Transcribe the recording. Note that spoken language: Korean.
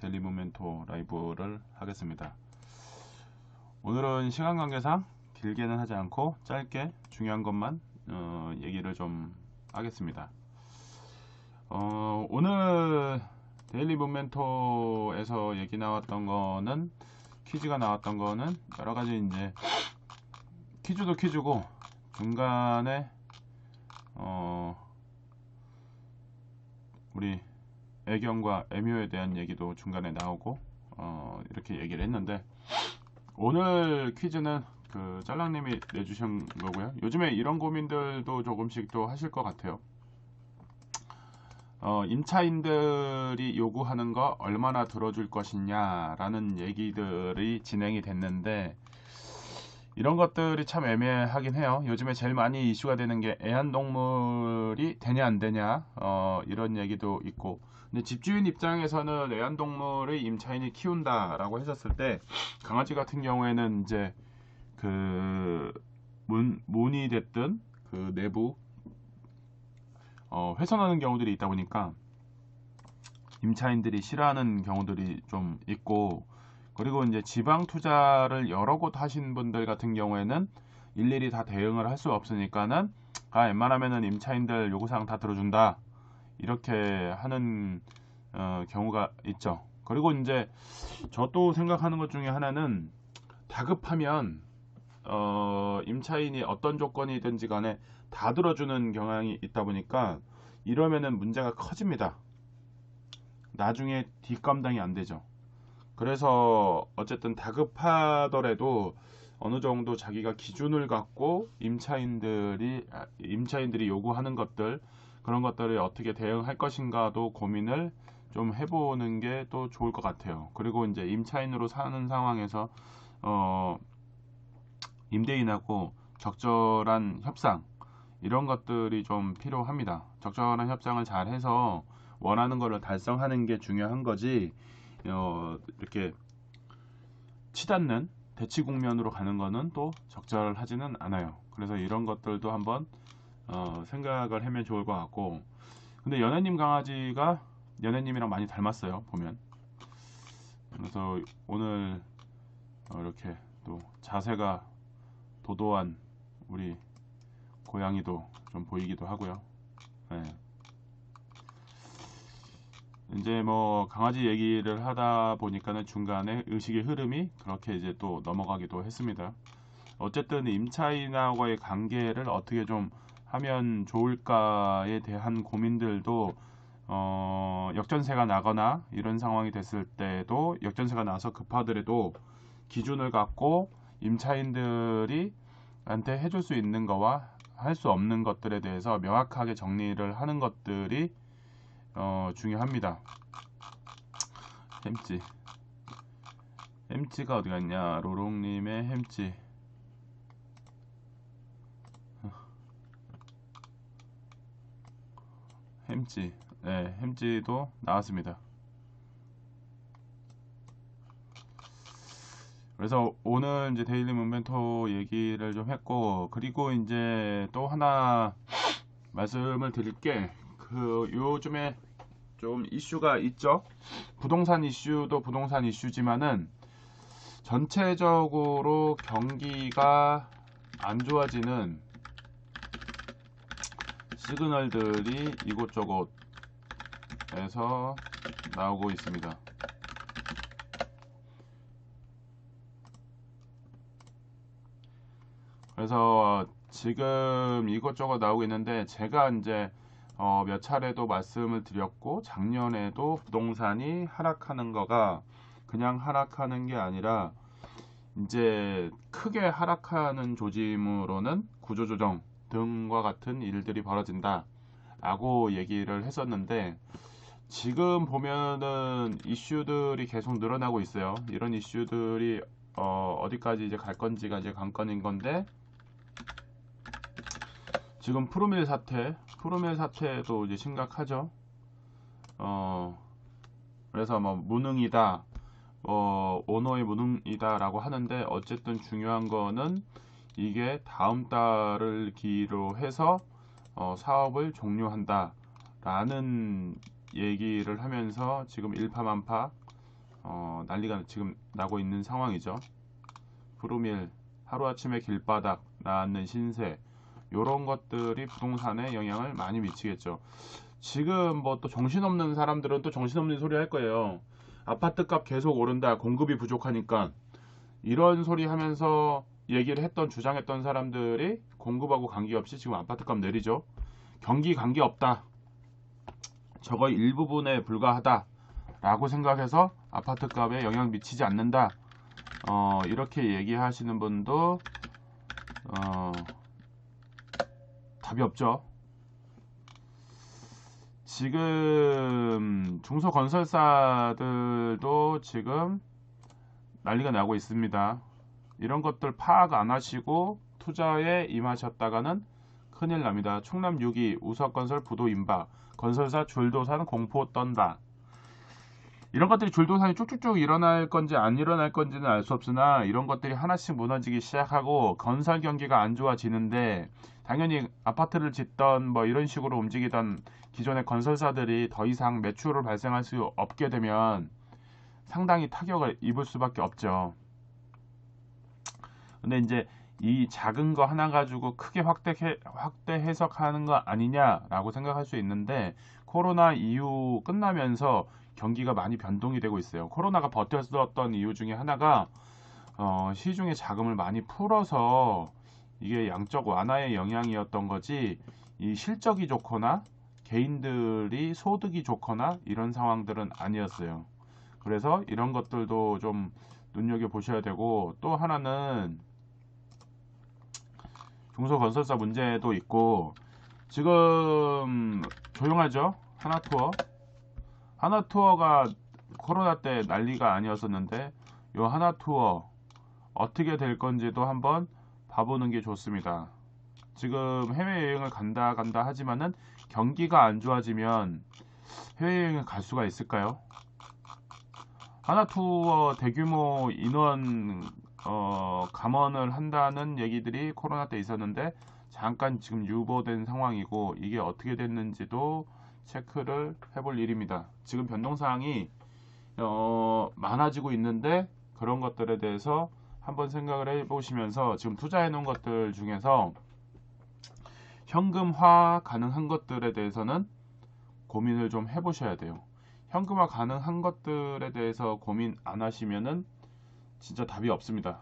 데일리 모멘토 라이브를 하겠습니다. 오늘은 시간 관계상 길게는 하지 않고 짧게 중요한 것만 얘기를 좀 하겠습니다. 오늘 데일리 모멘토에서 얘기 나왔던 거는, 퀴즈가 나왔던 거는 여러 가지, 이제 퀴즈도 퀴즈고 중간에 우리 애경과 애묘에 대한 얘기도 중간에 나오고 이렇게 얘기를 했는데, 오늘 퀴즈는 그 짤랑님이 내주신 거고요. 요즘에 이런 고민들도 조금씩 또 하실 것 같아요. 임차인들이 요구하는 거 얼마나 들어줄 것이냐 라는 얘기들이 진행이 됐는데, 이런 것들이 참 애매하긴 해요. 요즘에 제일 많이 이슈가 되는 게 애완동물이 되냐 안 되냐, 이런 얘기도 있고. 근데 집주인 입장에서는 애완동물의 임차인이 키운다 라고 했었을 때, 강아지 같은 경우에는 이제 그 문이 됐든 그 내부 훼손하는 경우들이 있다 보니까 임차인들이 싫어하는 경우들이 좀 있고, 그리고 이제 지방 투자를 여러 곳 하신 분들 같은 경우에는 일일이 다 대응을 할 수 없으니까는 웬만하면은 임차인들 요구사항 다 들어준다 이렇게 하는 경우가 있죠. 그리고 이제 저도 생각하는 것 중에 하나는, 다급하면 임차인이 어떤 조건이든지 간에 다 들어주는 경향이 있다 보니까 이러면은 문제가 커집니다. 나중에 뒷감당이 안 되죠. 그래서 어쨌든 다급하더라도 어느 정도 자기가 기준을 갖고 임차인들이 요구하는 것들, 그런 것들을 어떻게 대응할 것인가도 고민을 좀 해보는 게 또 좋을 것 같아요. 그리고 이제 임차인으로 사는 상황에서 임대인하고 적절한 협상, 이런 것들이 좀 필요합니다. 적절한 협상을 잘 해서 원하는 것을 달성하는 게 중요한 거지, 이렇게 치닫는 대치 국면으로 가는 거는 또 적절하지는 않아요. 그래서 이런 것들도 한번 생각을 하면 좋을 것 같고. 근데 연애님 강아지가 연애님이랑 많이 닮았어요, 보면. 그래서 오늘 이렇게 또 자세가 도도한 우리 고양이도 좀 보이기도 하고요. 네. 이제 뭐 강아지 얘기를 하다 보니까는 중간에 의식의 흐름이 그렇게 이제 또 넘어가기도 했습니다. 어쨌든 임차인하고의 관계를 어떻게 좀 하면 좋을까에 대한 고민들도, 역전세가 나거나 이런 상황이 됐을 때도, 역전세가 나서 급하더라도 기준을 갖고 임차인들이 한테 해줄 수 있는 거와 할 수 없는 것들에 대해서 명확하게 정리를 하는 것들이 중요합니다. 햄찌가 어디 갔냐? 로롱님의 햄찌. 네, 햄찌도 나왔습니다. 그래서 오늘 이제 데일리 문멘토 얘기를 좀 했고, 그리고 이제 또 하나 말씀을 드릴 게, 그 요즘에 좀 이슈가 있죠. 부동산 이슈도 부동산 이슈지만은 전체적으로 경기가 안 좋아지는 시그널들이 이곳저곳에서 나오고 있습니다. 그래서 지금 이것저것 나오고 있는데, 제가 이제 몇 차례도 말씀을 드렸고, 작년에도 부동산이 하락하는 거가 그냥 하락하는 게 아니라 이제 크게 하락하는 조짐으로는 구조조정 등과 같은 일들이 벌어진다 라고 얘기를 했었는데, 지금 보면은 이슈들이 계속 늘어나고 있어요. 이런 이슈들이 어디까지 이제 갈 건지가 이제 관건인 건데, 지금 프로밀 사태도 이제 심각하죠. 그래서 뭐 무능이다, 오너의 무능이다라고 하는데, 어쨌든 중요한 거는 이게 다음 달을 기로 해서 사업을 종료한다라는 얘기를 하면서 지금 일파만파 난리가 지금 나고 있는 상황이죠. 프로밀, 하루아침에 길바닥 나앉는 신세, 요런 것들이 부동산에 영향을 많이 미치겠죠. 지금 뭐 또 정신없는 사람들은 또 정신없는 소리 할 거예요. 아파트값 계속 오른다, 공급이 부족하니까. 이런 소리 하면서 얘기를 했던, 주장했던 사람들이 공급하고 관계없이 지금 아파트값 내리죠. 경기 관계없다, 저거 일부분에 불과하다 라고 생각해서 아파트값에 영향 미치지 않는다, 이렇게 얘기하시는 분도 답이 없죠. 지금 중소건설사들도 지금 난리가 나고 있습니다. 이런 것들 파악 안 하시고 투자에 임하셨다가는 큰일 납니다. 충남 6기 우석건설 부도 임박, 건설사 줄도산 공포 떤다. 이런 것들이 줄도산이 쭉쭉쭉 일어날 건지 안 일어날 건지는 알 수 없으나, 이런 것들이 하나씩 무너지기 시작하고 건설 경기가 안 좋아지는데, 당연히 아파트를 짓던 뭐 이런 식으로 움직이던 기존의 건설사들이 더 이상 매출을 발생할 수 없게 되면 상당히 타격을 입을 수밖에 없죠. 근데 이제 이 작은 거 하나 가지고 크게 확대 해석하는 거 아니냐라고 생각할 수 있는데, 코로나 이후 끝나면서 경기가 많이 변동이 되고 있어요. 코로나가 버텼었던 이유 중에 하나가 시중에 자금을 많이 풀어서 이게 양적 완화의 영향이었던 거지, 이 실적이 좋거나 개인들이 소득이 좋거나 이런 상황들은 아니었어요. 그래서 이런 것들도 좀 눈여겨보셔야 되고, 또 하나는 중소건설사 문제도 있고, 지금 조용하죠? 하나투어가 코로나 때 난리가 아니었었는데, 요 하나투어 어떻게 될 건지도 한번 봐보는 게 좋습니다. 지금 해외여행을 간다 하지만은 경기가 안 좋아지면 해외여행을 갈 수가 있을까요? 하나투어 대규모 인원 감원을 한다는 얘기들이 코로나 때 있었는데, 잠깐 지금 유보된 상황이고, 이게 어떻게 됐는지도 체크를 해볼 일입니다. 지금 변동사항이 많아지고 있는데, 그런 것들에 대해서 한번 생각을 해보시면서, 지금 투자해 놓은 것들 중에서 현금화 가능한 것들에 대해서는 고민을 좀 해보셔야 돼요. 현금화 가능한 것들에 대해서 고민 안 하시면은 진짜 답이 없습니다.